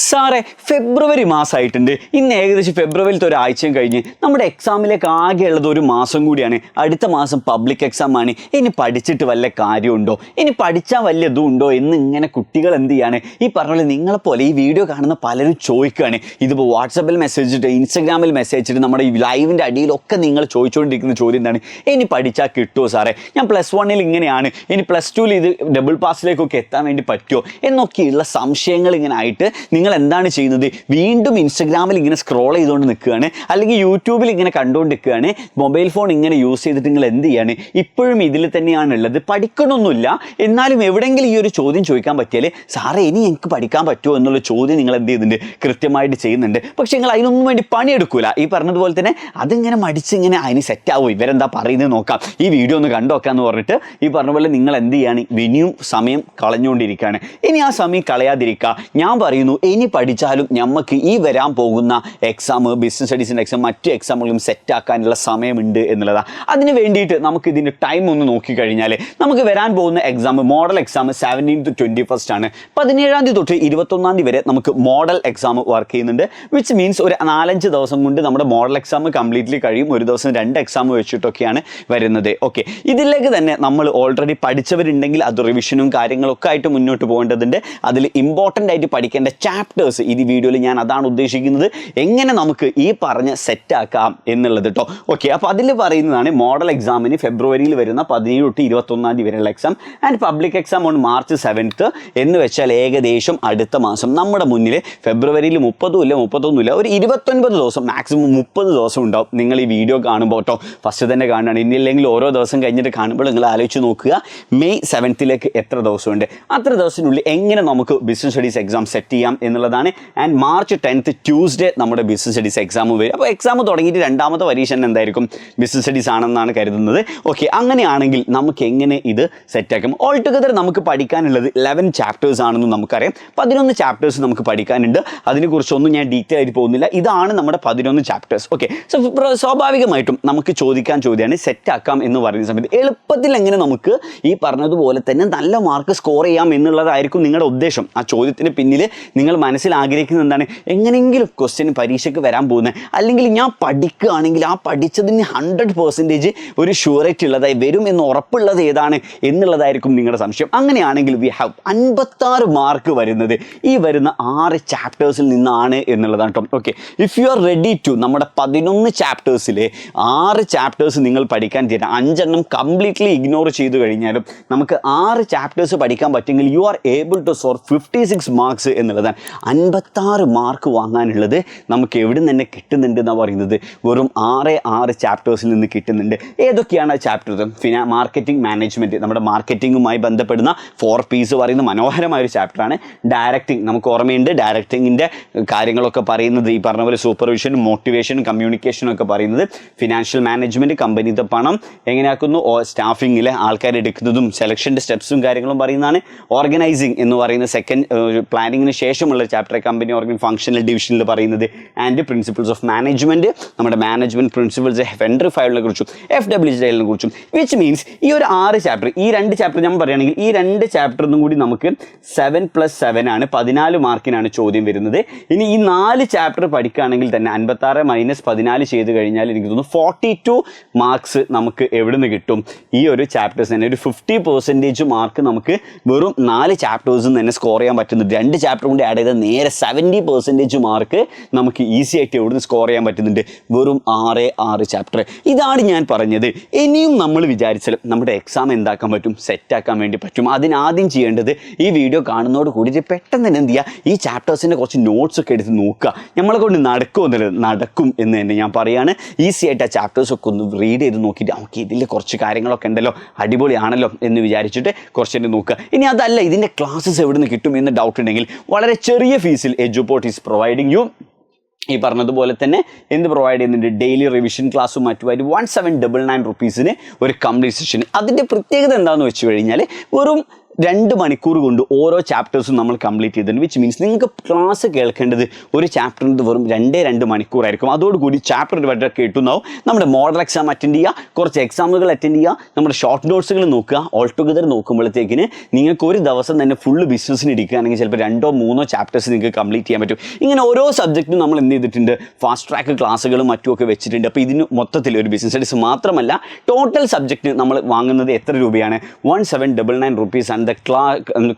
സാറേ ഫെബ്രുവരി മാസമായിട്ടുണ്ട്. ഇന്ന് ഏകദേശം ഫെബ്രുവരിയിലത്തെ ഒരാഴ്ചയും കഴിഞ്ഞ് നമ്മുടെ എക്സാമിലേക്ക് ആകെയുള്ളത് ഒരു മാസം കൂടിയാണ്. അടുത്ത മാസം പബ്ലിക് എക്സാം ആണ്. ഇനി പഠിച്ചിട്ട് വല്ല കാര്യമുണ്ടോ, ഇനി പഠിച്ചാൽ വല്ല ഇതും ഉണ്ടോ എന്ന് ഇങ്ങനെ കുട്ടികൾ എന്ത് ചെയ്യാണ്, ഈ പറഞ്ഞ പോലെ നിങ്ങളെപ്പോലെ ഈ വീഡിയോ കാണുന്ന പലരും ചോദിക്കുകയാണ്. ഇതിപ്പോൾ വാട്സപ്പിൽ മെസ്സേജ് ഇട്ട് ഇൻസ്റ്റാഗ്രാമിൽ മെസ്സേജ് ഇട്ട് നമ്മുടെ ഈ ലൈവിൻ്റെ അടിയിലൊക്കെ നിങ്ങൾ ചോദിച്ചുകൊണ്ടിരിക്കുന്ന ചോദ്യം എന്താണ്, ഇനി പഠിച്ചാൽ കിട്ടുമോ സാറേ, ഞാൻ +1 ഇങ്ങനെയാണ്, ഇനി +2 ഇത് ഡബിൾ പാസിലേക്കൊക്കെ എത്താൻ വേണ്ടി പറ്റുമോ എന്നൊക്കെയുള്ള സംശയങ്ങൾ ഇങ്ങനെ ആയിട്ട് നിങ്ങൾ എന്താണ് ചെയ്യുന്നത്, വീണ്ടും ഇൻസ്റ്റഗ്രാമിൽ ഇങ്ങനെ സ്ക്രോൾ ചെയ്തുകൊണ്ട് നിൽക്കുകയാണ്, അല്ലെങ്കിൽ യൂട്യൂബിൽ ഇങ്ങനെ കണ്ടുകൊണ്ട് നിൽക്കുകയാണ്, മൊബൈൽ ഫോൺ ഇങ്ങനെ യൂസ് ചെയ്തിട്ട് നിങ്ങൾ എന്ത് ചെയ്യാണ്, ഇപ്പോഴും ഇതിൽ തന്നെയാണ് ഉള്ളത്. പഠിക്കണമൊന്നുമില്ല, എന്നാലും എവിടെയെങ്കിലും ഈ ഒരു ചോദ്യം ചോദിക്കാൻ പറ്റിയാൽ സാറേ ഇനി എനിക്ക് പഠിക്കാൻ പറ്റുമോ എന്നുള്ള ചോദ്യം നിങ്ങൾ എന്ത് ചെയ്യുന്നുണ്ട്, കൃത്യമായിട്ട് ചെയ്യുന്നുണ്ട്. പക്ഷേ നിങ്ങൾ അതിനൊന്നും വേണ്ടി പണിയെടുക്കൂല. ഈ പറഞ്ഞതുപോലെ തന്നെ അതിങ്ങനെ മടിച്ചിങ്ങനെ അതിന് സെറ്റാവോ, ഇവരെന്താ പറയുന്നത് നോക്കാം, ഈ വീഡിയോ ഒന്ന് കണ്ടുനോക്കാമെന്ന് പറഞ്ഞിട്ട് ഈ പറഞ്ഞ പോലെ നിങ്ങൾ എന്ത് ചെയ്യാണ്, ഇനിയും സമയം കളഞ്ഞുകൊണ്ടിരിക്കുകയാണ്. ഇനി ആ സമയം കളയാതിരിക്കുക. ഞാൻ പറയുന്നു, ഇനി പഠിച്ചാലും നമുക്ക് ഈ വരാൻ പോകുന്ന എക്സാം, ബിസിനസ് സ്റ്റഡീസിൻ്റെ എക്സാം, മറ്റ് എക്സാമുകളും സെറ്റാക്കാനുള്ള സമയമുണ്ട് എന്നുള്ളതാണ്. അതിന് വേണ്ടിയിട്ട് നമുക്ക് ഇതിൻ്റെ ടൈം ഒന്ന് നോക്കിക്കഴിഞ്ഞാൽ നമുക്ക് വരാൻ പോകുന്ന എക്സാം, മോഡൽ എക്സാം 17 to 21 ആണ്. 17 തൊട്ട് 21 വരെ നമുക്ക് മോഡൽ എക്സാം വർക്ക് ചെയ്യുന്നുണ്ട്. വിച്ച് മീൻസ് ഒരു 4-5 ദിവസം കൊണ്ട് നമ്മുടെ മോഡൽ എക്സാം കംപ്ലീറ്റ്ലി കഴിയും. ഒരു ദിവസം 2 എക്സാം വെച്ചിട്ടൊക്കെയാണ് വരുന്നത്. ഓക്കെ, ഇതിലേക്ക് തന്നെ നമ്മൾ ഓൾറെഡി പഠിച്ചവരുണ്ടെങ്കിൽ അത് റിവിഷനും കാര്യങ്ങളൊക്കെ ആയിട്ട് മുന്നോട്ട് പോകേണ്ടതുണ്ട്. അതിൽ ഇമ്പോർട്ടൻ്റ് ആയിട്ട് പഠിക്കേണ്ട ചാപ്റ്റേഴ്സ് ഈ വീഡിയോയിൽ ഞാൻ അതാണ് ഉദ്ദേശിക്കുന്നത്, എങ്ങനെ നമുക്ക് ഈ പറഞ്ഞ സെറ്റാക്കാം എന്നുള്ളത് കേട്ടോ. ഓക്കെ, അപ്പോൾ അതിൽ പറയുന്നതാണ് മോഡൽ എക്സാമിന് ഫെബ്രുവരിയിൽ വരുന്ന 17 തൊട്ട് 21 വരെയുള്ള exam and public exam on March 7 എന്ന് വെച്ചാൽ ഏകദേശം അടുത്ത മാസം നമ്മുടെ മുന്നിൽ ഫെബ്രുവരിയിൽ 30 ഇല്ല 31 ഇല്ല, ഒരു 29 ദിവസം, മാക്സിമം 30 ദിവസം ഉണ്ടാവും. നിങ്ങൾ ഈ വീഡിയോ കാണുമ്പോൾ കേട്ടോ, ഫസ്റ്റ് തന്നെ കാണുകയാണ്, ഇനിയില്ലെങ്കിൽ ഓരോ ദിവസം കഴിഞ്ഞിട്ട് കാണുമ്പോൾ നിങ്ങൾ ആലോചിച്ച് നോക്കുക, May 7 എത്ര ദിവസമുണ്ട്, അത്ര ദിവസത്തിനുള്ളിൽ എങ്ങനെ നമുക്ക് ബിസിനസ് സ്റ്റഡീസ് എക്സാം സെറ്റ് ചെയ്യാം എന്നുള്ളതാണ്. ആൻഡ് March 10 ട്യൂസ്ഡേ നമ്മുടെ ബിസിനസ് സ്റ്റഡീസ് എക്സാം വരും. അപ്പോൾ എക്സാം തുടങ്ങിയിട്ട് രണ്ടാമത്തെ പരീക്ഷ എന്തായിരിക്കും, ബിസിനസ് സ്റ്റഡീസ് ആണെന്നാണ് കരുതുന്നത്. ഓക്കെ, അങ്ങനെയാണെങ്കിൽ നമുക്ക് എങ്ങനെ ഇത് സെറ്റാക്കും. ഓൾ ടുഗദർ നമുക്ക് പഠിക്കാനുള്ളത് 11 ചാപ്റ്റേഴ്സ് ആണെന്ന് നമുക്കറിയാം. 11 ചാപ്റ്റേഴ്സ് നമുക്ക് പഠിക്കാനുണ്ട്. അതിനെക്കുറിച്ചൊന്നും ഞാൻ ഡീറ്റെയിൽ ആയിട്ട് പോകുന്നില്ല. ഇതാണ് നമ്മുടെ 11 ചാപ്റ്റേഴ്സ്. ഓക്കെ, സോ സ്വാഭാവികമായിട്ടും നമുക്ക് ചോദിക്കാൻ ചോദ്യമാണ് സെറ്റാക്കാം എന്ന് പറയുന്ന സമയത്ത് എളുപ്പത്തിൽ എങ്ങനെ നമുക്ക് ഈ പറഞ്ഞതുപോലെ തന്നെ നല്ല മാർക്ക് സ്കോർ ചെയ്യാം എന്നുള്ളതായിരിക്കും നിങ്ങളുടെ ഉദ്ദേശം. ആ ചോദ്യത്തിന് പിന്നിൽ നിങ്ങൾ മനസ്സിൽ ആഗ്രഹിക്കുന്നത് എന്താണ്, എങ്ങനെയെങ്കിലും ക്വസ്റ്റ്യൻ പരീക്ഷയ്ക്ക് വരാൻ പോകുന്നത്, അല്ലെങ്കിൽ ഞാൻ പഠിക്കുകയാണെങ്കിൽ ആ പഠിച്ചതിന് 100% ഒരു ഷുവറിറ്റി ഉള്ളതായി വരും എന്ന് ഉറപ്പുള്ളത് ഏതാണ് എന്നുള്ളതായിരിക്കും നിങ്ങളുടെ സംശയം. അങ്ങനെയാണെങ്കിൽ വി ഹാവ് 56 മാർക്ക് വരുന്നത് ഈ വരുന്ന 6 ചാപ്റ്റേഴ്സിൽ നിന്നാണ് എന്നുള്ളതാണ് കേട്ടോ. Okay, if you are ready to നമ്മുടെ 11 ചാപ്റ്റേഴ്സിലെ 6 ചാപ്റ്റേഴ്സ് നിങ്ങൾ പഠിക്കാൻ തീരാം, 5 എണ്ണം കംപ്ലീറ്റ്ലി ഇഗ്നോർ ചെയ്ത് കഴിഞ്ഞാലും നമുക്ക് 6 ചാപ്റ്റേഴ്സ് പഠിക്കാൻ പറ്റുമെങ്കിൽ you are able to score 56 marks എന്നുള്ളതാണ്. 56 മാർക്ക് വാങ്ങാനുള്ളത് നമുക്ക് എവിടെ നിന്ന് തന്നെ കിട്ടുന്നുണ്ട് എന്നാണ് പറയുന്നത്. വെറും 6 ചാപ്റ്റേഴ്സിൽ നിന്ന് കിട്ടുന്നുണ്ട്. ഏതൊക്കെയാണ് ആ ചാപ്റ്റേഴ്സ്? മാർക്കറ്റിംഗ് മാനേജ്മെൻറ്റ്, നമ്മുടെ മാർക്കറ്റിങ്ങുമായി ബന്ധപ്പെടുന്ന 4 P's പറയുന്ന മനോഹരമായൊരു ചാപ്റ്ററാണ്. ഡയറക്റ്റിംഗ്, നമുക്ക് ഓർമ്മയുണ്ട്, ഡയറക്റ്റിങ്ങിൻ്റെ കാര്യങ്ങളൊക്കെ പറയുന്നത് ഈ പറഞ്ഞ പോലെ സൂപ്പർവിഷൻ, മോട്ടിവേഷൻ, കമ്മ്യൂണിക്കേഷനും ഒക്കെ പറയുന്നത്. ഫിനാൻഷ്യൽ മാനേജ്മെൻറ്റ്, കമ്പനിയുടെ പണം എങ്ങനെയാക്കുന്നു, സ്റ്റാഫിങ്ങിലെ ആൾക്കാർ എടുക്കുന്നതും സെലക്ഷൻ്റെ സ്റ്റെപ്സും കാര്യങ്ങളും പറയുന്നതാണ്. ഓർഗനൈസിങ് എന്ന് പറയുന്ന സെക്കൻഡ് പ്ലാനിങ്ങിന് ശേഷമുള്ള ചാപ്റ്റർ, കമ്പനി ഫങ്ഷണൽ ഡിവിഷനിൽ പറയുന്നത്. ആൻഡ് പ്രിൻസിപ്പിൾസ് ഓഫ് മാനേജ്മെൻറ്റ്, നമ്മുടെ മാനേജ്മെൻറ്റ് പ്രിൻസിപ്പിൾസ്, വെണ്ടർ ഫയലിനെ കുറിച്ചും FWDനെ കുറിച്ചും. വിച്ച് മീൻസ് ഈ ഒരു 6 ചാപ്റ്റർ, ഈ 2 ചാപ്റ്റർ ഞാൻ പറയുകയാണെങ്കിൽ ഈ 2 ചാപ്റ്ററിനും കൂടി നമുക്ക് 7+7 ആണ്, 14 മാർക്കിനാണ് ചോദ്യം വരുന്നത്. ഇനി ഈ 4 ചാപ്റ്റർ പഠിക്കുകയാണെങ്കിൽ തന്നെ 56 - 14 ചെയ്ത് കഴിഞ്ഞാൽ എനിക്ക് തോന്നുന്നു 42 മാർക്സ് നമുക്ക് എവിടെ നിന്ന് കിട്ടും. ഈ ഒരു ചാപ്റ്റേഴ്സ് തന്നെ ഒരു 50% മാർക്ക് നമുക്ക് വെറും 4 ചാപ്റ്റേഴ്സും തന്നെ സ്കോർ ചെയ്യാൻ പറ്റുന്നുണ്ട്. 2 ചാപ്റ്റർ കൊണ്ട് ആഡ് ചെയ്താൽ നേരെ 70% മാർക്ക് നമുക്ക് ഈസി ആയിട്ട് എവിടുന്ന് സ്കോർ ചെയ്യാൻ പറ്റുന്നുണ്ട്, വെറും 6 ചാപ്റ്റർ. ഇതാണ് ഞാൻ പറഞ്ഞത്. ഇനിയും നമ്മൾ വിചാരിച്ചാൽ നമ്മുടെ എക്സാം എന്താക്കാൻ പറ്റും, സെറ്റാക്കാൻ വേണ്ടി പറ്റും. അതിനാദ്യം ചെയ്യേണ്ടത് ഈ വീഡിയോ കാണുന്നതോട് കൂടിയിട്ട് പെട്ടെന്ന് തന്നെ എന്ത് ചെയ്യുക, ഈ ചാപ്റ്റേഴ്സിൻ്റെ കുറച്ച് നോട്ട്സ് ഒക്കെ എടുത്ത് നോക്കുക. നമ്മളെ കൊണ്ട് നടക്കും എന്ന് തന്നെ ഞാൻ പറയുകയാണ്. ഈസി ആയിട്ട് ആ ചാപ്റ്റേഴ്സൊക്കെ ഒന്ന് റീഡ് ചെയ്ത് നോക്കിയിട്ട് ഓക്കെ ഇതിൽ കുറച്ച് കാര്യങ്ങളൊക്കെ ഉണ്ടല്ലോ, അടിപൊളിയാണല്ലോ എന്ന് വിചാരിച്ചിട്ട് കുറച്ചെന്നെ നോക്കുക. ഇനി അതല്ല, ഇതിൻ്റെ ക്ലാസ്സസ് എവിടെ നിന്ന് കിട്ടും എന്ന് ഡൗട്ട് ഉണ്ടെങ്കിൽ വളരെ ചെറിയ ഫീസിൽ എഡ്യൂപോർട്ട് ഈസ് പ്രൊവൈഡിങ് യു ഈ പറഞ്ഞതുപോലെ തന്നെ എന്ത് പ്രൊവൈഡ് ചെയ്യുന്നുണ്ട്, ഡെയിലി റിവിഷൻ ക്ലാസ്സും മറ്റുമായിട്ട് 1799 rupees ഒരു കംപ്ലീറ്റ് സെഷൻ. അതിൻ്റെ പ്രത്യേകത എന്താണെന്ന് വെച്ച് കഴിഞ്ഞാൽ വെറും 2 മണിക്കൂർ കൊണ്ട് ഓരോ ചാപ്റ്റേഴ്സും നമ്മൾ കംപ്ലീറ്റ് ചെയ്തിട്ടുണ്ട്. വിച്ച് മീൻസ് നിങ്ങൾക്ക് ക്ലാസ് കേൾക്കേണ്ടത് ഒരു ചാപ്റ്ററിന് വെറും 2 മണിക്കൂറായിരിക്കും. അതോടുകൂടി ചാപ്റ്റർ വരെ കേട്ടുന്നാവും. നമ്മുടെ മോഡൽ എക്സാം അറ്റൻഡ് ചെയ്യുക, കുറച്ച് എക്സാമുകൾ അറ്റൻഡ് ചെയ്യുക, നമ്മുടെ ഷോർട്ട് നോട്ട്സുകൾ നോക്കുക. ഓൾ ടുഗദർ നോക്കുമ്പോഴത്തേക്കിന് നിങ്ങൾക്ക് ഒരു ദിവസം തന്നെ ഫുള്ള് ബിസിനസ്സിന് ഇരിക്കുകയാണെങ്കിൽ ചിലപ്പോൾ 2 or 3 ചാപ്റ്റേഴ്സ് നിങ്ങൾക്ക് കംപ്ലീറ്റ് ചെയ്യാൻ പറ്റും. ഇങ്ങനെ ഓരോ സബ്ജക്റ്റും നമ്മൾ എന്ത് ചെയ്തിട്ടുണ്ട്, ഫാസ്റ്റ് ട്രാക്ക് ക്ലാസ്സുകളും മറ്റുമൊക്കെ വെച്ചിട്ടുണ്ട്. അപ്പോൾ ഇതിന് മൊത്തത്തിൽ ഒരു ബിസിനസ് സ്റ്റഡീസ് മാത്രമല്ല, ടോട്ടൽ സബ്ജക്റ്റ് നമ്മൾ വാങ്ങുന്നത് എത്ര രൂപയാണ്? 1799 rupees. And the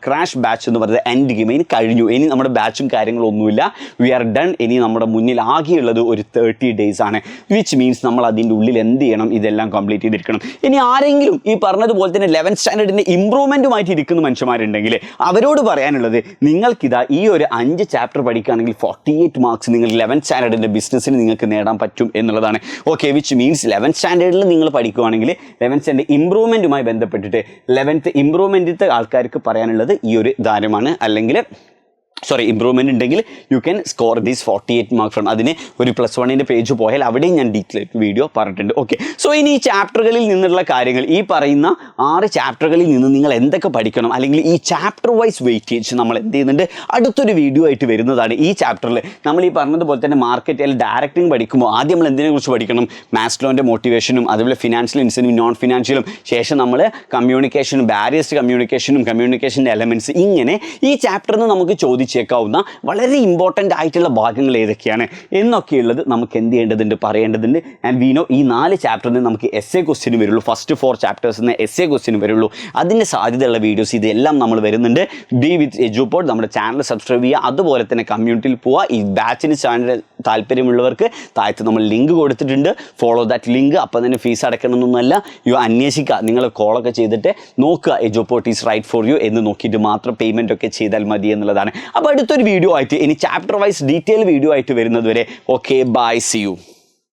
crash batch എന്ന് പറയുന്നത് എൻഡ് ഗെയിം. ഇനി കഴിഞ്ഞു, ഇനി നമ്മുടെ ബാച്ചും കാര്യങ്ങളൊന്നുമില്ല. We are done. ഇനി നമ്മുടെ മുന്നിൽ ആകെയുള്ളത് ഒരു 30 days ആണ്. വിച്ച് മീൻസ് നമ്മൾ അതിൻ്റെ ഉള്ളിൽ എന്ത് ചെയ്യണം, ഇതെല്ലാം കംപ്ലീറ്റ് ചെയ്തിരിക്കണം. ഇനി ആരെങ്കിലും ഈ പറഞ്ഞതുപോലെ തന്നെ 11th സ്റ്റാൻഡേർഡിൻ്റെ ഇമ്പ്രൂവ്മെൻറ്റുമായിട്ട് ഇരിക്കുന്ന മനുഷ്യന്മാരുണ്ടെങ്കിൽ അവരോട് പറയാനുള്ളത്, നിങ്ങൾക്കിതാ ഈ ഒരു 5 ചാപ്റ്റർ പഠിക്കുകയാണെങ്കിൽ 48 marks നിങ്ങൾ 11th സ്റ്റാൻഡേർഡിൻ്റെ ബിസിനസ്സിന് നിങ്ങൾക്ക് നേടാൻ പറ്റും എന്നുള്ളതാണ്. ഓക്കെ, വിച്ച് മീൻസ് 11th സ്റ്റാൻഡേർഡിൽ നിങ്ങൾ പഠിക്കുകയാണെങ്കിൽ 11th സ്റ്റാൻഡേർഡ് ഇമ്പ്രൂവ്മെൻറ്റുമായി ബന്ധപ്പെട്ടിട്ട് 11th ഇമ്പ്രൂവ്മെൻറ്റിൻ്റെ ആൾക്കാർക്ക് പറയാനുള്ളത് ഈ ഒരു കാര്യമാണ്. അല്ലെങ്കിൽ ഇമ്പ്രൂവ്മെൻ്റ് ഉണ്ടെങ്കിൽ you can score these 48 marks from. അതിന് ഒരു +1 പേജ് പോയാൽ അവിടെയും ഞാൻ ഡീറ്റെയിൽ വീഡിയോ പറഞ്ഞിട്ടുണ്ട്. ഓക്കെ, സോ ഇനി ഈ ചാപ്റ്ററുകളിൽ നിന്നുള്ള കാര്യങ്ങൾ, ഈ പറയുന്ന 6 ചാപ്റ്ററുകളിൽ നിന്ന് നിങ്ങൾ എന്തൊക്കെ പഠിക്കണം, അല്ലെങ്കിൽ ഈ ചാപ്റ്റർ വൈസ് വെയിറ്റേജ് നമ്മൾ എന്ത് ചെയ്യുന്നുണ്ട്, അടുത്തൊരു വീഡിയോ ആയിട്ട് വരുന്നതാണ്. ഈ ചാപ്റ്ററിൽ നമ്മൾ ഈ പറഞ്ഞതുപോലെ തന്നെ മാർക്കറ്റ് അല്ലെങ്കിൽ ഡയറക്റ്റിംഗ് പഠിക്കുമ്പോൾ ആദ്യം നമ്മൾ എന്തിനെക്കുറിച്ച് പഠിക്കണം? മാസ്ലോൻ്റെ മോട്ടിവേഷനും, അതുപോലെ ഫിനാൻഷ്യൽ ഇൻസെൻറ്റീവ്, നോൺ ഫിനാൻഷ്യലും, ശേഷം നമ്മൾ കമ്മ്യൂണിക്കേഷനും, ബാരിയസ് കമ്മ്യൂണിക്കേഷനും, കമ്മ്യൂണിക്കേഷൻ്റെ എലമെൻറ്റ്സ്, ഇങ്ങനെ ഈ ചാപ്റ്ററിൽ നിന്ന് നമുക്ക് ചോദിച്ചേക്കാവുന്ന വളരെ ഇമ്പോർട്ടൻ്റ് ആയിട്ടുള്ള ഭാഗങ്ങൾ ഏതൊക്കെയാണ് എന്നൊക്കെയുള്ളത് നമുക്ക് എന്ത് ചെയ്യേണ്ടതുണ്ട്, പറയേണ്ടതുണ്ട്. ആൻഡ് വി നോ ഈ 4 ചാപ്റ്ററിൽ നിന്ന് നമുക്ക് എസ്സേ ക്വസ്റ്റ്യൻ വരുള്ളൂ. ഫസ്റ്റ് 4 ചാപ്റ്റേഴ്സിൽ നിന്ന് എസ്സേ ക്വസ്റ്റ്യൻ വരുള്ളൂ. അതിൻ്റെ സാധ്യതയുള്ള വീഡിയോസ് ഇതെല്ലാം നമ്മൾ വരുന്നുണ്ട്. ബി വിത്ത് എജുപോഡ് നമ്മുടെ ചാനൽ സബ്സ്ക്രൈബ് ചെയ്യുക. അതുപോലെ തന്നെ കമ്മ്യൂണിറ്റിയിൽ പോവുക. ഈ ബാച്ചിന് ചാനൽ താല്പര്യമുള്ളവർക്ക് താഴത്ത് നമ്മൾ ലിങ്ക് കൊടുത്തിട്ടുണ്ട്. Follow that link. അപ്പോൾ തന്നെ ഫീസ് അടയ്ക്കണമെന്നൊന്നുമല്ല, അന്വേഷിക്കുക. നിങ്ങൾ കോളൊക്കെ ചെയ്തിട്ട് നോക്കുക എജുപോഡ് ഈസ് റൈറ്റ് ഫോർ യു എന്ന് നോക്കിയിട്ട് മാത്രം പേയ്മെൻ്റ് ഒക്കെ ചെയ്താൽ മതി എന്നുള്ളതാണ്. അപ്പോൾ അടുത്തൊരു വീഡിയോ ആയിട്ട്, ഇനി ചാപ്റ്റർ വൈസ് ഡീറ്റെയിൽ വീഡിയോ ആയിട്ട് വരുന്നത് വരെ, ഓക്കെ, ബൈ, സി യു.